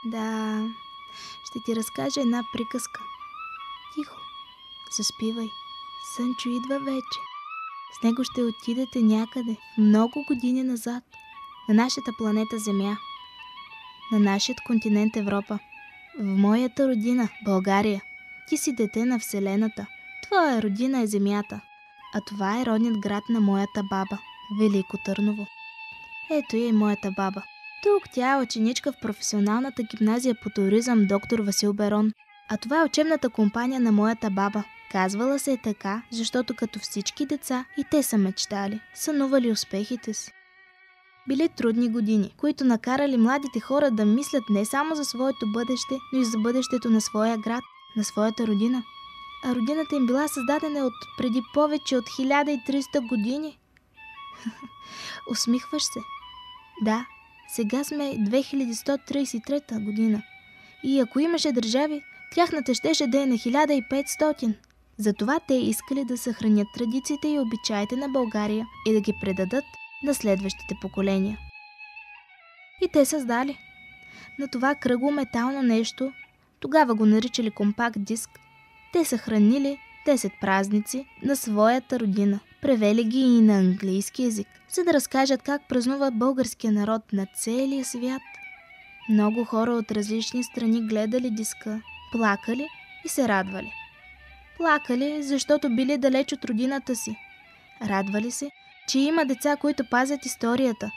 Да, ще ти разкажа една приказка. Тихо, заспивай. Сънчо идва вече. С него ще отидете някъде, много години назад, на нашата планета Земя, на нашия континент Европа, в моята родина, България. Ти си дете на Вселената. Твоя родина е Земята, а това е родният град на моята баба, Велико Търново. Ето я и моята баба. Тук тя е ученичка в професионалната гимназия по туризъм доктор Васил Берон. А това е учебната компания на моята баба. Казвала се е така, защото като всички деца и те са мечтали, сънували успехите си. Били трудни години, които накарали младите хора да мислят не само за своето бъдеще, но и за бъдещето на своя град, на своята родина. А родината им била създадена от преди повече от 1300 години. Усмихваш се. Да, сега сме 2133 година. И ако имаше държави, тяхната щеше да е на 1500. Затова те искали да съхранят традициите и обичаите на България и да ги предадат на следващите поколения. И те създали. На това кръгло метално нещо, тогава го наричали компакт диск, те съхранили 10 празници на своята родина. Превели ги и на английски език, за да разкажат как празнува българския народ на целия свят. Много хора от различни страни гледали диска, плакали и се радвали. Плакали, защото били далеч от родината си. Радвали се, че има деца, които пазят историята.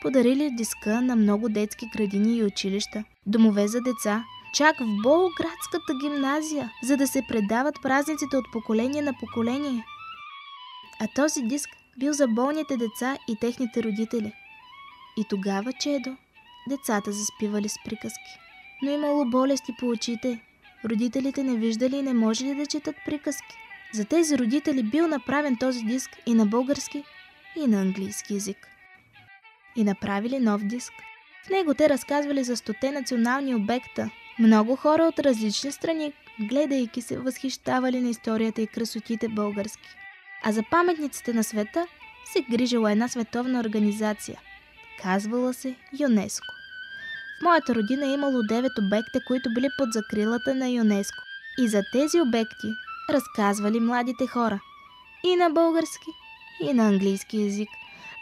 Подарили диска на много детски градини и училища, домове за деца, чак в Болградската гимназия, за да се предават празниците от поколение на поколение. А този диск бил за болните деца и техните родители. И тогава, чедо, децата заспивали с приказки. Но имало болести по очите. Родителите не виждали и не можели да четат приказки. За тези родители бил направен този диск и на български, и на английски език. И направили нов диск. В него те разказвали за 100 национални обекта. Много хора от различни страни, гледайки се, възхищавали на историята и красотите български. А за паметниците на света се грижила една световна организация. Казвала се ЮНЕСКО. В моята родина е имало 9 обекта, които били под закрилата на ЮНЕСКО. И за тези обекти разказвали младите хора. И на български, и на английски език.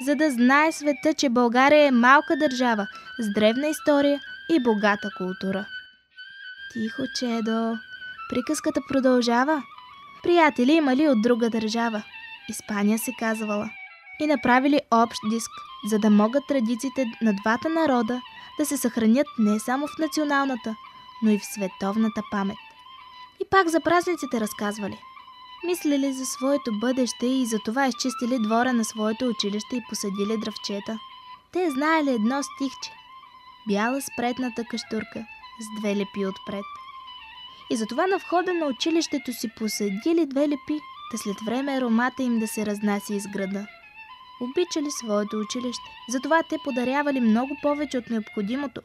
За да знае света, че България е малка държава с древна история и богата култура. Тихо, чедо. Приказката продължава. Приятели имали от друга държава. Испания се казвала. И направили общ диск, за да могат традициите на двата народа да се съхранят не само в националната, но и в световната памет. И пак за празниците разказвали. Мислили за своето бъдеще и за това изчистили двора на своето училище и посадили дръвчета. Те знаели едно стихче. Бяла спретната каштурка с 2 лепи отпред. И затова на входа на училището си посадили 2 лепи, да след време аромата им да се разнася из града. Обичали своето училище, затова те подарявали много повече от необходимото.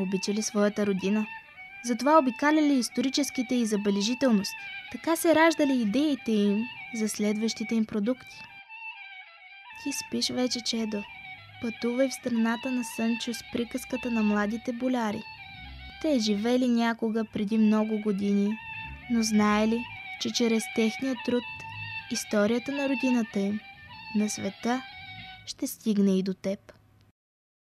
Обичали своята родина, затова обикаляли историческите и забележителности. Така се раждали идеите им за следващите им продукти. Ти спиш вече, чедо. Пътувай в страната на Сънчо с приказката на младите боляри. Те живели някога преди много години, но знаели, че чрез техния труд историята на родината им, на света, ще стигне и до теб.